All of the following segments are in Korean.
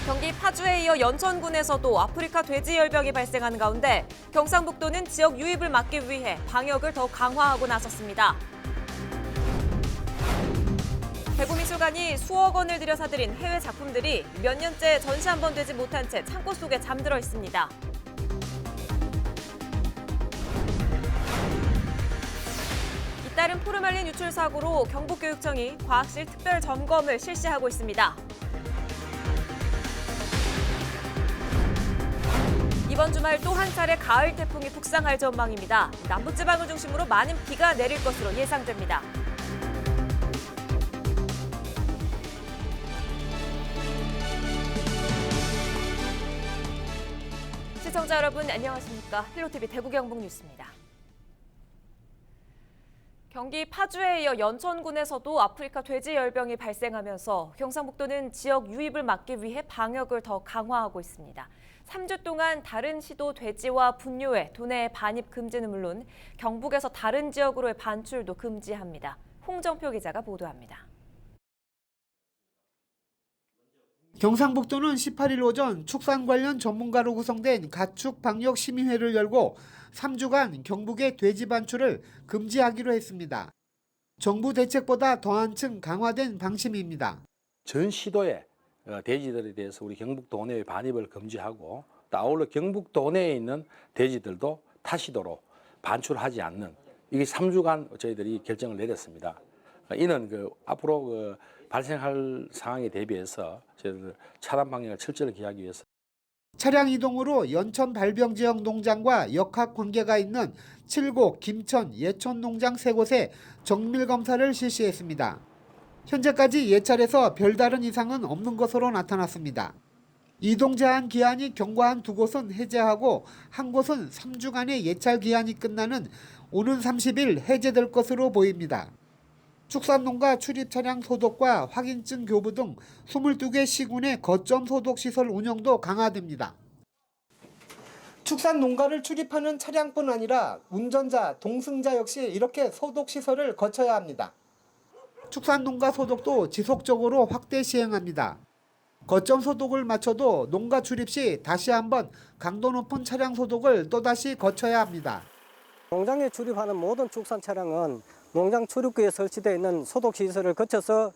경기 파주에 이어 연천군에서도 아프리카 돼지열병이 발생하는 가운데 경상북도는 지역 유입을 막기 위해 방역을 더 강화하고 나섰습니다. 대구미술관이 수억 원을 들여 사들인 해외 작품들이 몇 년째 전시 한 번 되지 못한 채 창고 속에 잠들어 있습니다. 잇따른 포르말린 유출 사고로 경북교육청이 과학실 특별 점검을 실시하고 있습니다. 이번 주말 또 한 차례 가을 태풍이 북상할 전망입니다. 남부지방을 중심으로 많은 비가 내릴 것으로 예상됩니다. 시청자 여러분 안녕하십니까? 헬로티비 대구 경북 뉴스입니다. 경기 파주에 이어 연천군에서도 아프리카 돼지열병이 발생하면서 경상북도는 지역 유입을 막기 위해 방역을 더 강화하고 있습니다. 3주 동안 다른 시도 돼지와 분뇨회, 도내 반입 금지는 물론 경북에서 다른 지역으로의 반출도 금지합니다. 홍정표 기자가 보도합니다. 경상북도는 18일 오전 축산 관련 전문가로 구성된 가축 방역 심의회를 열고 3주간 경북의 돼지 반출을 금지하기로 했습니다. 정부 대책보다 더 한층 강화된 방침입니다. 전 시도의 돼지들에 대해서 우리 경북 도내의 반입을 금지하고 또 아울러 경북 도내에 있는 돼지들도 타시도로 반출하지 않는 이게 3주간 저희들이 결정을 내렸습니다. 이는 앞으로 발생할 상황에 대비해서 저희들 차단 방역을 철저히 기하기 위해서. 차량 이동으로 연천 발병 지역 농장과 역학 관계가 있는 칠곡, 김천, 예천 농장 3곳에 정밀 검사를 실시했습니다. 현재까지 예찰에서 별다른 이상은 없는 것으로 나타났습니다. 이동 제한 기한이 경과한 2곳은 해제하고 한 곳은 3주간의 예찰 기한이 끝나는 오는 30일 해제될 것으로 보입니다. 축산농가 출입 차량 소독과 확인증 교부 등 22개 시군의 거점 소독 시설 운영도 강화됩니다. 축산농가를 출입하는 차량뿐 아니라 운전자, 동승자 역시 이렇게 소독 시설을 거쳐야 합니다. 축산농가 소독도 지속적으로 확대 시행합니다. 거점 소독을 마쳐도 농가 출입 시 다시 한번 강도 높은 차량 소독을 또다시 거쳐야 합니다. 농장에 출입하는 모든 축산 차량은 농장 출입구에 설치되어 있는 소독시설을 거쳐서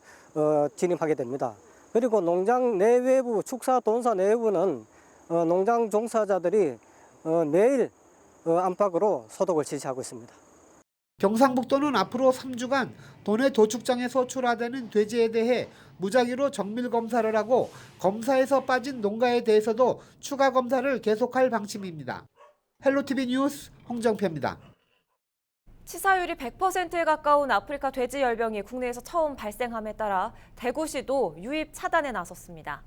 진입하게 됩니다. 그리고 농장 내외부, 축사 돈사 내부는 농장 종사자들이 매일 안팎으로 소독을 실시하고 있습니다. 경상북도는 앞으로 3주간 도내 도축장에서 출하되는 돼지에 대해 무작위로 정밀 검사를 하고 검사에서 빠진 농가에 대해서도 추가 검사를 계속할 방침입니다. 헬로티비 뉴스 홍정표입니다. 치사율이 100%에 가까운 아프리카 돼지열병이 국내에서 처음 발생함에 따라 대구시도 유입 차단에 나섰습니다.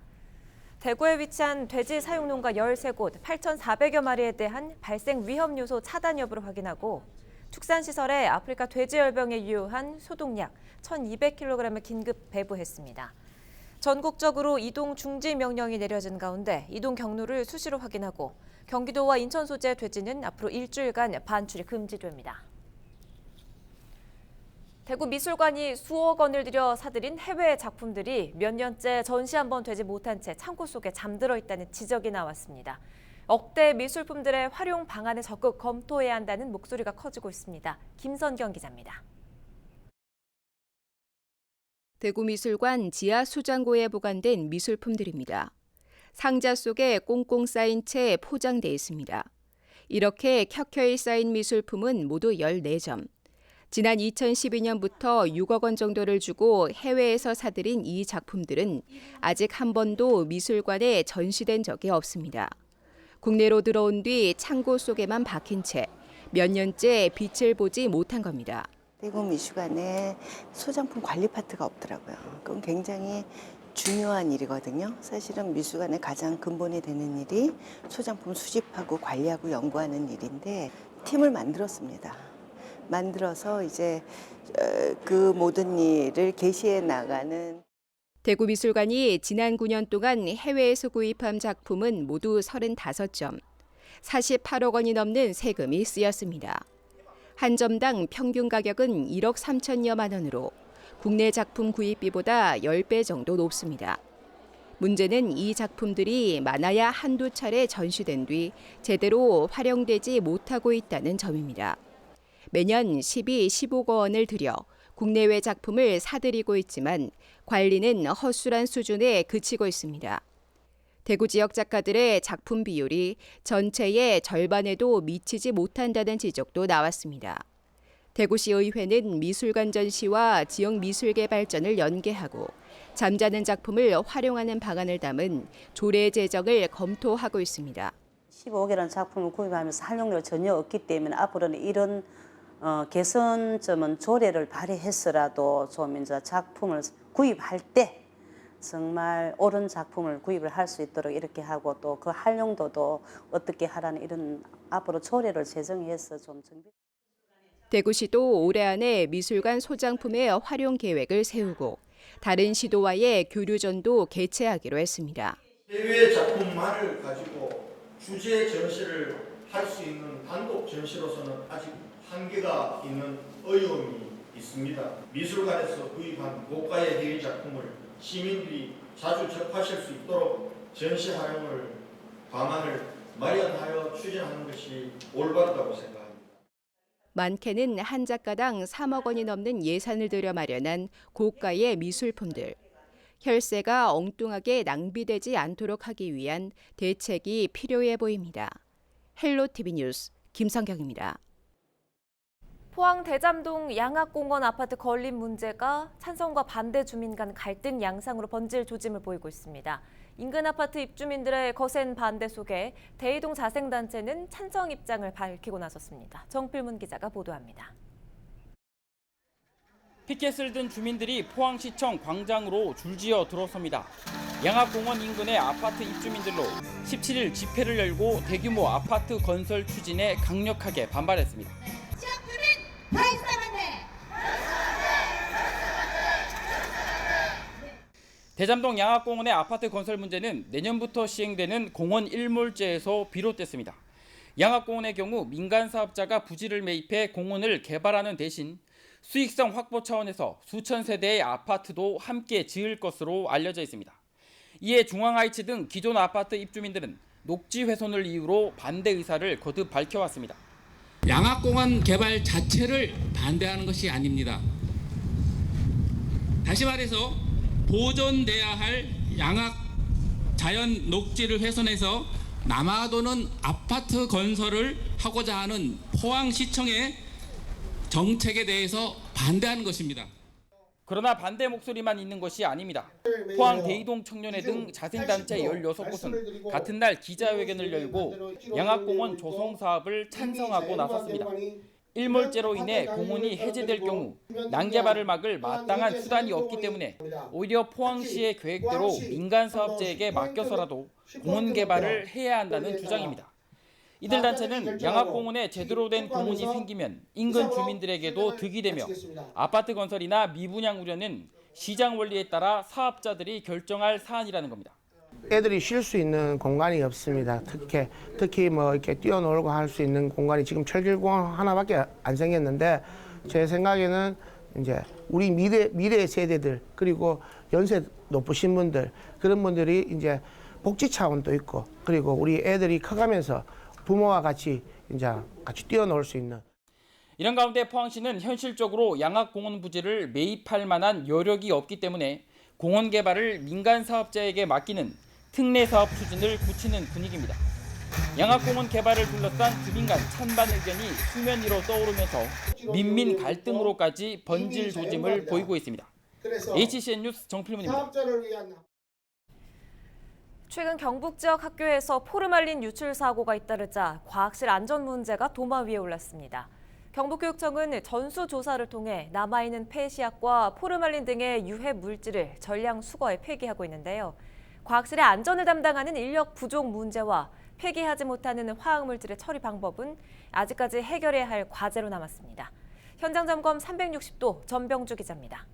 대구에 위치한 돼지 사육농가 13곳 8,400여 마리에 대한 발생 위험 요소 차단 여부를 확인하고 축산시설에 아프리카 돼지열병에 유효한 소독약 1,200kg을 긴급 배부했습니다. 전국적으로 이동 중지 명령이 내려진 가운데 이동 경로를 수시로 확인하고 경기도와 인천 소재 돼지는 앞으로 일주일간 반출이 금지됩니다. 대구미술관이 수억 원을 들여 사들인 해외 작품들이 몇 년째 전시 한 번 되지 못한 채 창고 속에 잠들어 있다는 지적이 나왔습니다. 억대 미술품들의 활용 방안을 적극 검토해야 한다는 목소리가 커지고 있습니다. 김선경 기자입니다. 대구미술관 지하 수장고에 보관된 미술품들입니다. 상자 속에 꽁꽁 쌓인 채 포장돼 있습니다. 이렇게 켜켜이 쌓인 미술품은 모두 14점. 지난 2012년부터 6억 원 정도를 주고 해외에서 사들인 이 작품들은 아직 한 번도 미술관에 전시된 적이 없습니다. 국내로 들어온 뒤 창고 속에만 박힌 채 몇 년째 빛을 보지 못한 겁니다. 대구 미술관에 소장품 관리 파트가 없더라고요. 그건 굉장히 중요한 일이거든요. 사실은 미술관의 가장 근본이 되는 일이 소장품 수집하고 관리하고 연구하는 일인데 팀을 만들었습니다. 만들어서 이제 그 모든 일을 게시해 나가는. 대구미술관이 지난 9년 동안 해외에서 구입한 작품은 모두 35점, 48억 원이 넘는 세금이 쓰였습니다. 한 점당 평균 가격은 1억 3천여만 원으로 국내 작품 구입비보다 10배 정도 높습니다. 문제는 이 작품들이 많아야 한두 차례 전시된 뒤 제대로 활용되지 못하고 있다는 점입니다. 매년 12, 15억 원을 들여 국내외 작품을 사들이고 있지만 관리는 허술한 수준에 그치고 있습니다. 대구 지역 작가들의 작품 비율이 전체의 절반에도 미치지 못한다는 지적도 나왔습니다. 대구시 의회는 미술관 전시와 지역 미술계 발전을 연계하고 잠자는 작품을 활용하는 방안을 담은 조례 제정을 검토하고 있습니다. 15개라는 작품을 구입하면서 활용료가 전혀 없기 때문에 앞으로는 이런 개선점은 조례를 발의해서라도 좀 이제 작품을 구입할 때 정말 옳은 작품을 구입을 할 수 있도록 이렇게 하고 또 그 활용도도 어떻게 하라는 이런 앞으로 조례를 제정해서 좀 정비. 대구시도 올해 안에 미술관 소장품의 활용 계획을 세우고 다른 시도와의 교류전도 개최하기로 했습니다. 해외 작품만을 가지고 주제 전시를 할 수 있는 단독 전시로서는 아직 한계가 있는 어려움이 있습니다. 미술관에서 구입한 고가의 해외 작품을 시민들이 자주 접하실 수 있도록 전시 활용을 방안을 마련하여 추진하는 것이 올바르다고 생각합니다. 많게는 한 작가당 3억 원이 넘는 예산을 들여 마련한 고가의 미술품들. 혈세가 엉뚱하게 낭비되지 않도록 하기 위한 대책이 필요해 보입니다. 헬로티비 뉴스 김성경입니다. 포항 대잠동 양악공원 아파트 건립 문제가 찬성과 반대 주민 간 갈등 양상으로 번질 조짐을 보이고 있습니다. 인근 아파트 입주민들의 거센 반대 속에 대이동 자생단체는 찬성 입장을 밝히고 나섰습니다. 정필문 기자가 보도합니다. 피켓을 든 주민들이 포항시청 광장으로 줄지어 들어섭니다. 양악공원 인근의 아파트 입주민들로 17일 집회를 열고 대규모 아파트 건설 추진에 강력하게 반발했습니다. 대잠동 양악공원의 아파트 건설 문제는 내년부터 시행되는 공원 일몰제에서 비롯됐습니다. 양악공원의 경우 민간 사업자가 부지를 매입해 공원을 개발하는 대신 수익성 확보 차원에서 수천 세대의 아파트도 함께 지을 것으로 알려져 있습니다. 이에 중앙하이츠 등 기존 아파트 입주민들은 녹지 훼손을 이유로 반대 의사를 거듭 밝혀왔습니다. 양악공원 개발 자체를 반대하는 것이 아닙니다. 다시 말해서 보존돼야 할 양악 자연 녹지를 훼손해서 남아도는 아파트 건설을 하고자 하는 포항시청의 정책에 대해서 반대하는 것입니다. 그러나 반대 목소리만 있는 것이 아닙니다. 포항 대이동 청년회 등 자생단체 16곳은 같은 날 기자회견을 열고 양악공원 조성 사업을 찬성하고 나섰습니다. 일몰제로 인해 공원이 해제될 경우 난개발을 막을 마땅한 수단이 없기 때문에 오히려 포항시의 계획대로 민간 사업자에게 맡겨서라도 공원 개발을 해야 한다는 주장입니다. 이들 단체는 양악공원에 제대로 된 공원이 생기면 인근 주민들에게도 득이 되며 아파트 건설이나 미분양 우려는 시장 원리에 따라 사업자들이 결정할 사안이라는 겁니다. 애들이 쉴 수 있는 공간이 없습니다. 특히 뭐 이렇게 뛰어놀고 할 수 있는 공간이 지금 철길공원 하나밖에 안 생겼는데 제 생각에는 이제 우리 미래 세대들 그리고 연세 높으신 분들 그런 분들이 이제 복지 차원도 있고 그리고 우리 애들이 커가면서 부모와 같이 뛰어놀 수 있는. 이런 가운데 포항시는 현실적으로 양악공원 부지를 매입할 만한 여력이 없기 때문에 공원 개발을 민간 사업자에게 맡기는 특례 사업 추진을 굳히는 분위기입니다. 양악공원 개발을 둘러싼 주민 간 찬반 의견이 수면 위로 떠오르면서 민민 갈등으로까지 번질 조짐을 보이고 있습니다. HCN 뉴스 정필문입니다. 최근 경북 지역 학교에서 포르말린 유출 사고가 잇따르자 과학실 안전 문제가 도마 위에 올랐습니다. 경북교육청은 전수조사를 통해 남아있는 폐시약과 포르말린 등의 유해 물질을 전량 수거해 폐기하고 있는데요. 과학실의 안전을 담당하는 인력 부족 문제와 폐기하지 못하는 화학물질의 처리 방법은 아직까지 해결해야 할 과제로 남았습니다. 현장 점검 360도 전병주 기자입니다.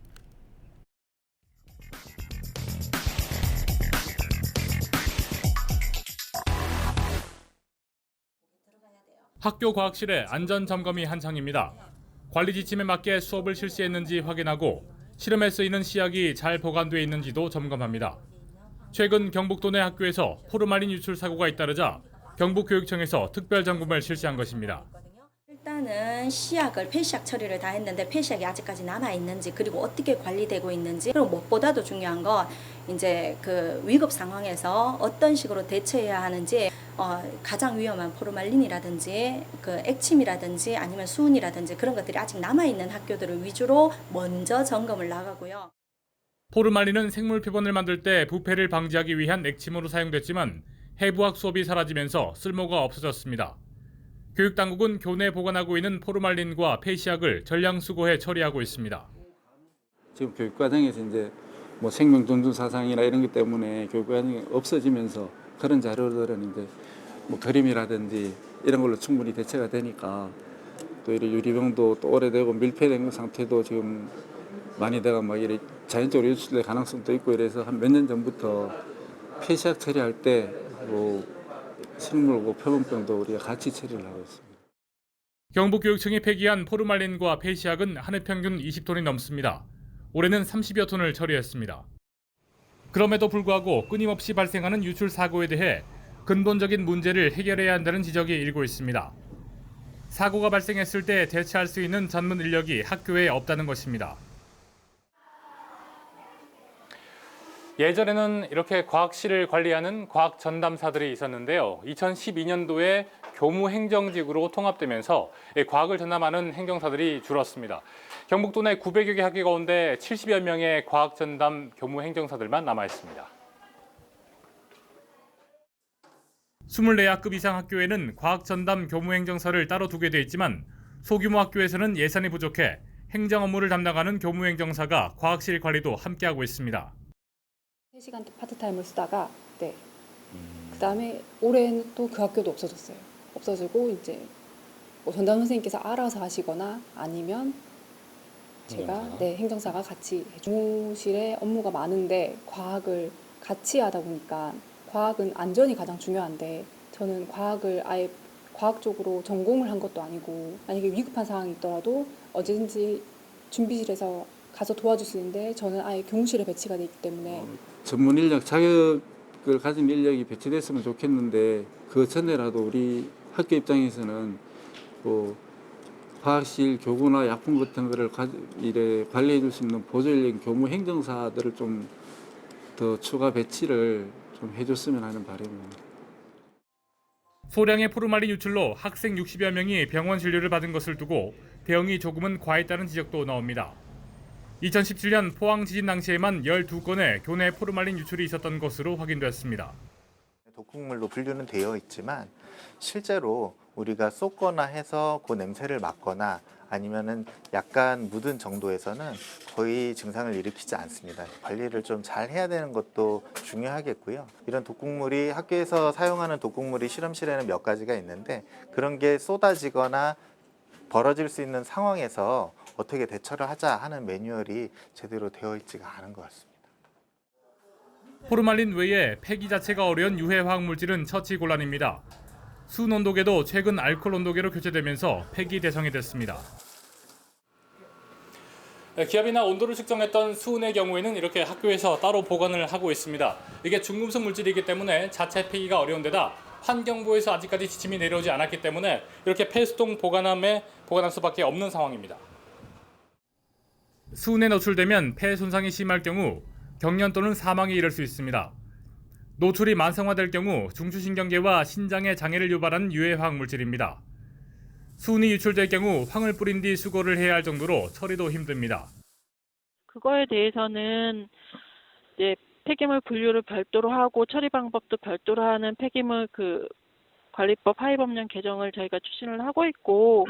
학교 과학실의 안전 점검이 한창입니다. 관리 지침에 맞게 수업을 실시했는지 확인하고 실험에 쓰이는 시약이 잘 보관돼 있는지도 점검합니다. 최근 경북도 내 학교에서 포르말린 유출 사고가 잇따르자 경북교육청에서 특별 점검을 실시한 것입니다. 일단은 시약을 폐시약 처리를 다 했는데 폐시약이 아직까지 남아 있는지 그리고 어떻게 관리되고 있는지 그리고 무엇보다도 중요한 건 이제 그 위급 상황에서 어떤 식으로 대처해야 하는지 가장 위험한 포르말린이라든지 그 액침이라든지 아니면 수은이라든지 그런 것들이 아직 남아 있는 학교들을 위주로 먼저 점검을 나가고요. 포르말린은 생물 표본을 만들 때 부패를 방지하기 위한 액침으로 사용됐지만 해부학 수업이 사라지면서 쓸모가 없어졌습니다. 교육당국은 교내에 보관하고 있는 포르말린과 폐시약을 전량 수거해 처리하고 있습니다. 지금 교육과정에서 이제 뭐 생명 존중 사상이나 이런 것 때문에 교육과정이 없어지면서 그런 자료들은 이제 뭐 그림이라든지 이런 걸로 충분히 대체가 되니까 또 이런 유리병도 또 오래되고 밀폐된 상태도 지금 많이 돼가 막 이래 자연적으로 유출될 가능성도 있고 이래서 한 몇 년 전부터 폐시약 처리할 때 뭐 식물고 표본병도 우리가 같이 처리를 하고 있습니다. 경북교육청이 폐기한 포르말린과 폐시약은 한 해 평균 20톤이 넘습니다. 올해는 30여 톤을 처리했습니다. 그럼에도 불구하고 끊임없이 발생하는 유출 사고에 대해 근본적인 문제를 해결해야 한다는 지적이 일고 있습니다. 사고가 발생했을 때 대처할 수 있는 전문 인력이 학교에 없다는 것입니다. 예전에는 이렇게 과학실을 관리하는 과학 전담사들이 있었는데요. 2012년도에 교무행정직으로 통합되면서 과학을 전담하는 행정사들이 줄었습니다. 경북도 내 900여 개 학교 가운데 70여 명의 과학 전담 교무행정사들만 남아 있습니다. 24학급 이상 학교에는 과학 전담 교무행정사를 따로 두게 돼 있지만 소규모 학교에서는 예산이 부족해 행정 업무를 담당하는 교무행정사가 과학실 관리도 함께하고 있습니다. 3시간 파트타임을 쓰다가 그다음에 올해는 또 그 학교도 없어졌어요. 없어지고 이제 뭐 전담 선생님께서 알아서 하시거나 아니면 제가 행정사가 같이 교무실에 업무가 많은데 과학을 같이 하다 보니까 과학은 안전이 가장 중요한데 저는 과학을 아예 과학 쪽으로 전공을 한 것도 아니고 만약에 위급한 상황이 있더라도 언제든지 준비실에서 가서 도와줄 수 있는데 저는 아예 교무실에 배치가 돼 있기 때문에 전문 인력, 자격을 가진 인력이 배치됐으면 좋겠는데 그 전에라도 우리 학교 입장에서는 뭐 과학실, 교구나 약품 같은 거를 이래 관리해 줄 수 있는 보조 인력, 교무 행정사들을 좀 더 추가 배치를 좀 해줬으면 하는 바람입니다. 소량의 포르말린 유출로 학생 60여 명이 병원 진료를 받은 것을 두고 대응이 조금은 과했다는 지적도 나옵니다. 2017년 포항 지진 당시에만 12건의 교내 포르말린 유출이 있었던 것으로 확인됐습니다. 독극물로 분류는 되어 있지만 실제로 우리가 쏟거나 해서 그 냄새를 맡거나 아니면은 약간 묻은 정도에서는 거의 증상을 일으키지 않습니다. 관리를 좀 잘 해야 되는 것도 중요하겠고요. 이런 독극물이 학교에서 사용하는 독극물이 실험실에는 몇 가지가 있는데 그런 게 쏟아지거나 벌어질 수 있는 상황에서 어떻게 대처를 하자 하는 매뉴얼이 제대로 되어 있지가 않은 것 같습니다. 포르말린 외에 폐기 자체가 어려운 유해 화학 물질은 처치 곤란입니다. 수은 온도계도 최근 알코올 온도계로 교체되면서 폐기 대상이 됐습니다. 기압이나 온도를 측정했던 수은의 경우에는 이렇게 학교에서 따로 보관을 하고 있습니다. 이게 중금속 물질이기 때문에 자체 폐기가 어려운 데다 환경부에서 아직까지 지침이 내려오지 않았기 때문에 이렇게 폐수통 보관함에 보관할 수밖에 없는 상황입니다. 수은에 노출되면 폐 손상이 심할 경우 경련 또는 사망에 이를 수 있습니다. 노출이 만성화될 경우 중추신경계와 신장에 장애를 유발하는 유해 화학 물질입니다. 수은이 유출될 경우 황을 뿌린 뒤 수거를 해야 할 정도로 처리도 힘듭니다. 그거에 대해서는 이제 폐기물 분류를 별도로 하고 처리 방법도 별도로 하는 폐기물 관리법 하위법령 개정을 저희가 추진을 하고 있고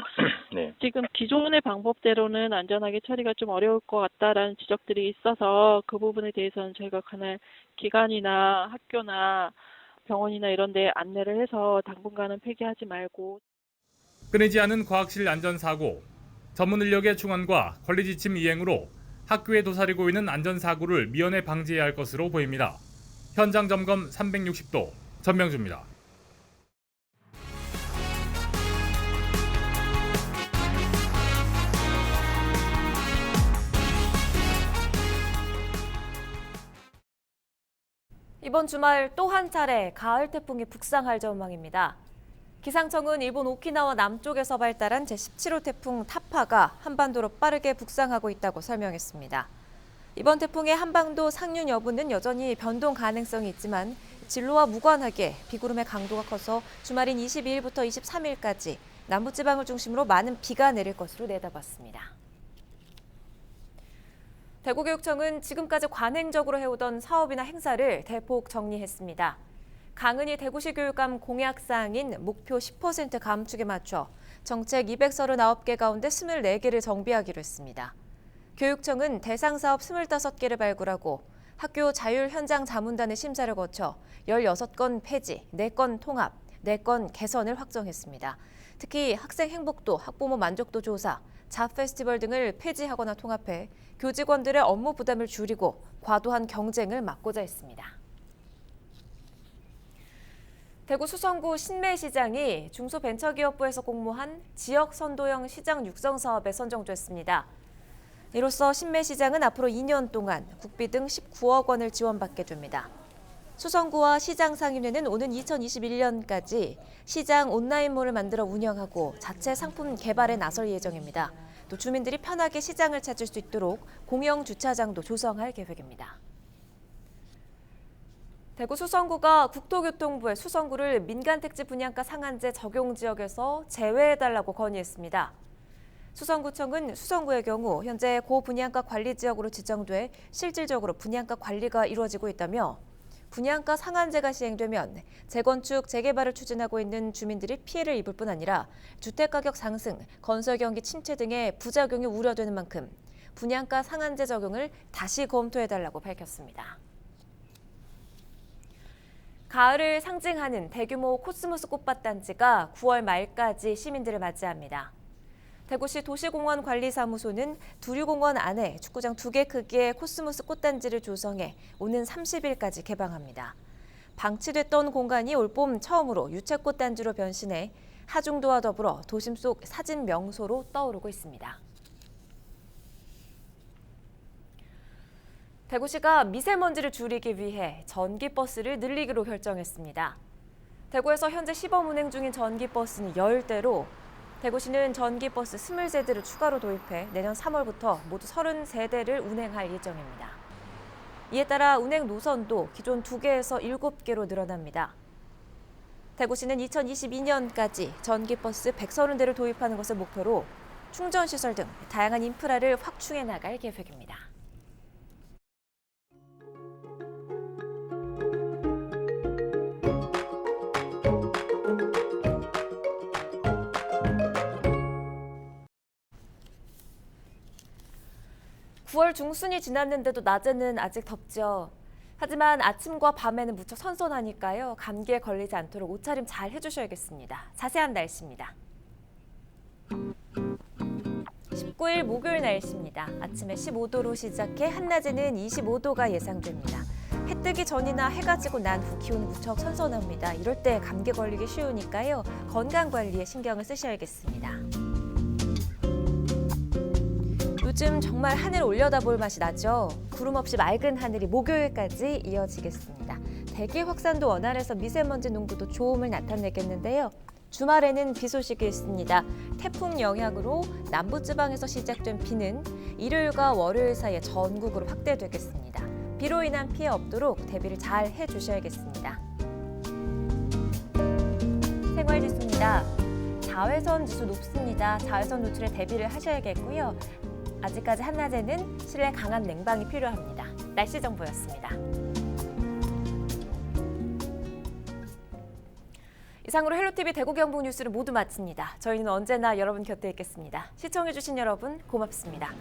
지금 기존의 방법대로는 안전하게 처리가 좀 어려울 것 같다라는 지적들이 있어서 그 부분에 대해서는 저희가 그날 기관이나 학교나 병원이나 이런 데 안내를 해서 당분간은 폐기하지 말고. 끊이지 않은 과학실 안전사고, 전문 인력의 충원과 관리 지침 이행으로 학교에 도사리고 있는 안전사고를 미연에 방지해야 할 것으로 보입니다. 현장 점검 360도 전명주입니다. 이번 주말 또 한 차례 가을 태풍이 북상할 전망입니다. 기상청은 일본 오키나와 남쪽에서 발달한 제17호 태풍 타파가 한반도로 빠르게 북상하고 있다고 설명했습니다. 이번 태풍의 한반도 상륙 여부는 여전히 변동 가능성이 있지만 진로와 무관하게 비구름의 강도가 커서 주말인 22일부터 23일까지 남부지방을 중심으로 많은 비가 내릴 것으로 내다봤습니다. 대구교육청은 지금까지 관행적으로 해오던 사업이나 행사를 대폭 정리했습니다. 강은희 대구시 교육감 공약사항인 목표 10% 감축에 맞춰 정책 239개 가운데 24개를 정비하기로 했습니다. 교육청은 대상 사업 25개를 발굴하고 학교 자율 현장 자문단의 심사를 거쳐 16건 폐지, 4건 통합, 4건 개선을 확정했습니다. 특히 학생 행복도, 학부모 만족도 조사, 잡 페스티벌 등을 폐지하거나 통합해 교직원들의 업무 부담을 줄이고 과도한 경쟁을 막고자 했습니다. 대구 수성구 신매시장이 중소벤처기업부에서 공모한 지역 선도형 시장 육성 사업에 선정됐습니다. 이로써 신매시장은 앞으로 2년 동안 국비 등 19억 원을 지원받게 됩니다. 수성구와 시장상인회는 오는 2021년까지 시장 온라인몰을 만들어 운영하고 자체 상품 개발에 나설 예정입니다. 또 주민들이 편하게 시장을 찾을 수 있도록 공영 주차장도 조성할 계획입니다. 대구 수성구가 국토교통부에 수성구를 민간택지 분양가 상한제 적용 지역에서 제외해달라고 건의했습니다. 수성구청은 수성구의 경우 현재 고분양가 관리 지역으로 지정돼 실질적으로 분양가 관리가 이루어지고 있다며 분양가 상한제가 시행되면 재건축, 재개발을 추진하고 있는 주민들이 피해를 입을 뿐 아니라 주택가격 상승, 건설 경기 침체 등의 부작용이 우려되는 만큼 분양가 상한제 적용을 다시 검토해달라고 밝혔습니다. 가을을 상징하는 대규모 코스모스 꽃밭 단지가 9월 말까지 시민들을 맞이합니다. 대구시 도시공원관리사무소는 두류공원 안에 축구장 2개 크기의 코스모스 꽃단지를 조성해 오는 30일까지 개방합니다. 방치됐던 공간이 올봄 처음으로 유채꽃단지로 변신해 하중도와 더불어 도심 속 사진 명소로 떠오르고 있습니다. 대구시가 미세먼지를 줄이기 위해 전기버스를 늘리기로 결정했습니다. 대구에서 현재 시범 운행 중인 전기버스는 10대로 대구시는 전기버스 23대를 추가로 도입해 내년 3월부터 모두 33대를 운행할 예정입니다. 이에 따라 운행 노선도 기존 2개에서 7개로 늘어납니다. 대구시는 2022년까지 전기버스 130대를 도입하는 것을 목표로 충전시설 등 다양한 인프라를 확충해 나갈 계획입니다. (9월) 중순이 지났는데도 낮에는 아직 덥죠. 하지만 아침과 밤에는 무척 선선하니까요. 감기에 걸리지 않도록 옷차림 잘 해주셔야겠습니다. 자세한 날씨입니다. 19일 목요일 날씨입니다. 아침에 15도로 시작해 한낮에는 25도가 예상됩니다. 해 뜨기 전이나 해가 지고 난 후 기온이 무척 선선합니다. 이럴 때 감기 걸리기 쉬우니까요. 건강관리에 신경을 쓰셔야겠습니다. 요즘 정말 하늘 올려다볼 맛이 나죠. 구름 없이 맑은 하늘이 목요일까지 이어지겠습니다. 대기 확산도 원활해서 미세먼지 농도도 좋음을 나타내겠는데요. 주말에는 비 소식이 있습니다. 태풍 영향으로 남부지방에서 시작된 비는 일요일과 월요일 사이에 전국으로 확대되겠습니다. 비로 인한 피해 없도록 대비를 잘 해주셔야겠습니다. 생활지수입니다. 자외선 지수 높습니다. 자외선 노출에 대비를 하셔야겠고요. 아직까지 한낮에는 실내 강한 냉방이 필요합니다. 날씨 정보였습니다. 이상으로 헬로티비 대구 경북 뉴스를 모두 마칩니다. 저희는 언제나 여러분 곁에 있겠습니다. 시청해주신 여러분 고맙습니다.